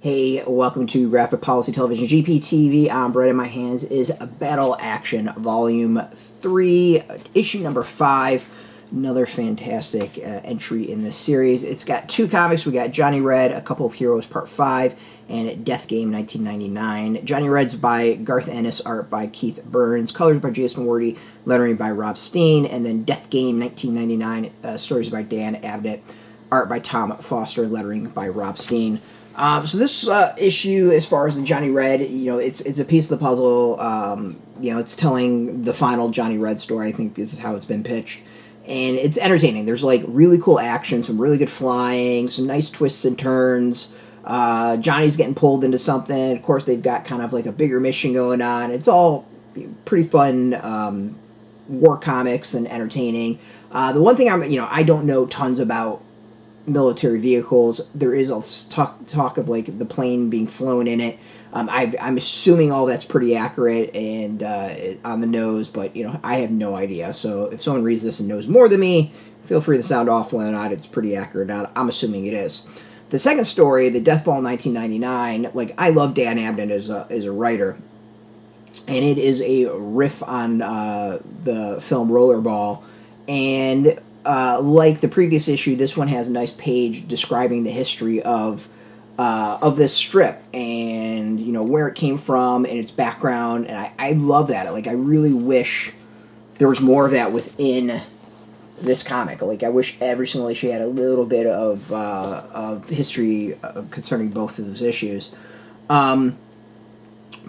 Hey, welcome to Graphic Policy Television GPTV. Right in my hands is Battle Action Volume 3, issue number 5. Another fantastic entry in this series. It's got two comics. We got Johnny Red, A Couple of Heroes Part 5, and Death Game 1999. Johnny Red's by Garth Ennis, art by Keith Burns, colors by Jason Wordie, lettering by Rob Steen, and then Death Game 1999, stories by Dan Abnett, art by Tom Foster, lettering by Rob Steen. So this issue, as far as the Johnny Red, it's a piece of the puzzle. It's telling the final Johnny Red story. I think this is how it's been pitched, and it's entertaining. There's like really cool action, some really good flying, some nice twists and turns. Johnny's getting pulled into something. Of course, they've got kind of like a bigger mission going on. It's all pretty fun war comics and entertaining. The one thing I don't know tons about military vehicles. There is a talk of like the plane being flown in it. I'm assuming all that's pretty accurate and on the nose, but I have no idea. So if someone reads this and knows more than me, feel free to sound off whether or not it's pretty accurate or not. I'm assuming it is. The second story, the Death Ball 1999, like I love Dan Abnett as a writer, and it is a riff on the film Rollerball, and like the previous issue, this one has a nice page describing the history of this strip and where it came from and its background, and I love that. Like I really wish there was more of that within this comic. Like I wish every single issue had a little bit of history concerning both of those issues. But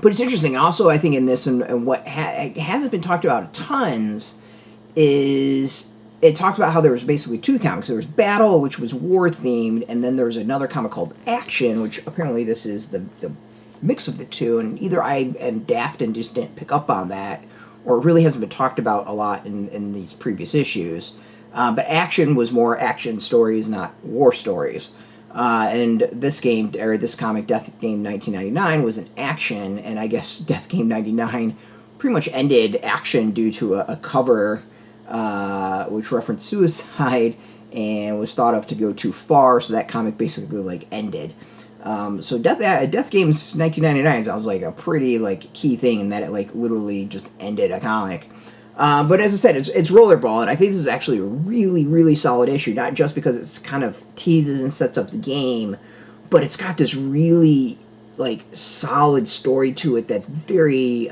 it's interesting. Also, I think in this and what hasn't been talked about tons is it talked about how there was basically two comics. There was Battle, which was war-themed, and then there was another comic called Action, which apparently this is the mix of the two, and either I am daft and just didn't pick up on that, or it really hasn't been talked about a lot in these previous issues. But Action was more action stories, not war stories. And this comic, Death Game 1999, was an action, and I guess Death Game 99 pretty much ended Action due to a cover which referenced suicide and was thought of to go too far, so that comic basically ended. So Death Game's 1999 sounds like a pretty key thing in that it literally just ended a comic. But as I said, it's Rollerball, and I think this is actually a really, really solid issue, not just because it's kind of teases and sets up the game, but it's got this really solid story to it that's very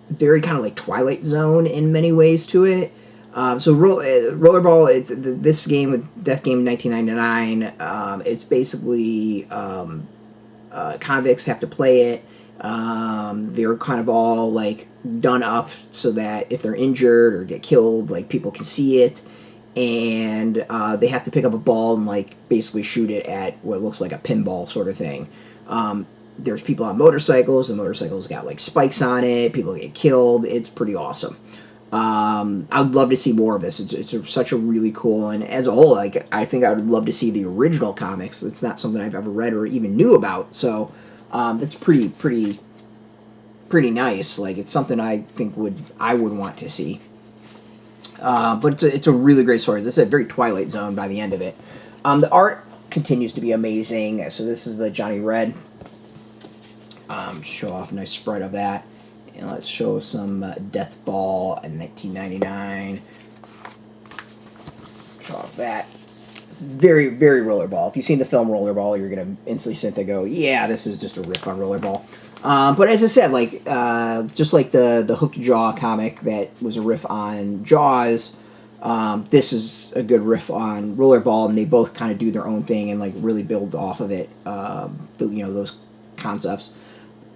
very kind of like Twilight Zone in many ways to it. So Rollerball, it's this game with Death Game 1999. It's basically convicts have to play it. They're kind of all done up so that if they're injured or get killed, people can see it, and they have to pick up a ball and basically shoot it at what looks like a pinball sort of thing. There's people on motorcycles. The motorcycles got spikes on it. People get killed. It's pretty awesome. I would love to see more of this. It's such a really cool, and as a whole, I think I would love to see the original comics. It's not something I've ever read or even knew about, so that's pretty nice. It's something I think I would want to see. But it's a really great story. As I said, very Twilight Zone by the end of it. The art continues to be amazing. So this is the Johnny Red. Show off a nice spread of that, and let's show some Death Ball in 1999. Show off that. This is very, very Rollerball. If you've seen the film Rollerball, you're gonna instantly sit there and go, "Yeah, this is just a riff on Rollerball." But as I said, just like the Hooked Jaw comic that was a riff on Jaws, this is a good riff on Rollerball, and they both kind of do their own thing and really build off of it. Those concepts.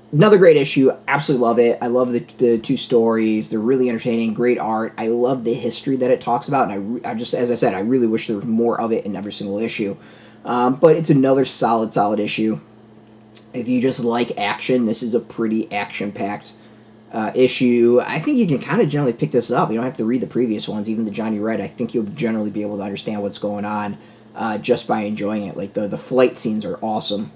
Another great issue. Absolutely love it. I love the two stories. They're really entertaining. Great art. I love the history that it talks about, and I just, as I said, I really wish there was more of it in every single issue. But it's another solid issue. If you just like action, this is a pretty action-packed issue. I think you can kind of generally pick this up. You don't have to read the previous ones, even the Johnny Red. I think you'll generally be able to understand what's going on just by enjoying it. The flight scenes are awesome.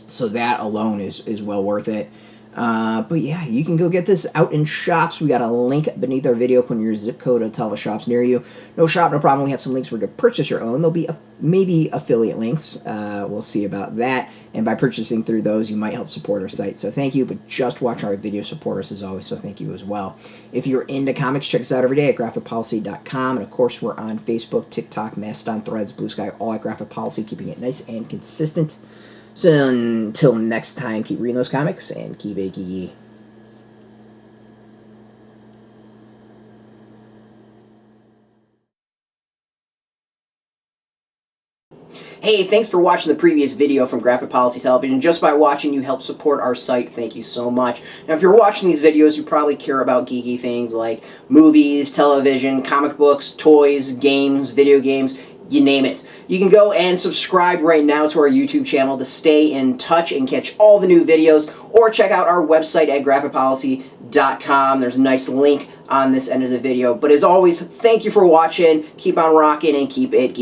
So that alone is well worth it. But yeah, you can go get this out in shops. We got a link beneath our video. Put in your zip code and tell the shops near you. No shop, no problem. We have some links where you can purchase your own. There'll be maybe affiliate links. We'll see about that. And by purchasing through those, you might help support our site. So thank you. But just watch our video, support us as always. So thank you as well. If you're into comics, check us out every day at graphicpolicy.com. And of course, we're on Facebook, TikTok, Mastodon, Threads, Blue Sky, all at Graphic Policy, keeping it nice and consistent. So until next time, keep reading those comics and keep it geeky. Hey, thanks for watching the previous video from Graphic Policy Television. Just by watching, you help support our site. Thank you so much. Now, if you're watching these videos, you probably care about geeky things like movies, television, comic books, toys, games, video games, you name it. You can go and subscribe right now to our YouTube channel to stay in touch and catch all the new videos, or check out our website at graphicpolicy.com. There's a nice link on this end of the video. But as always, thank you for watching. Keep on rocking and keep it geeky.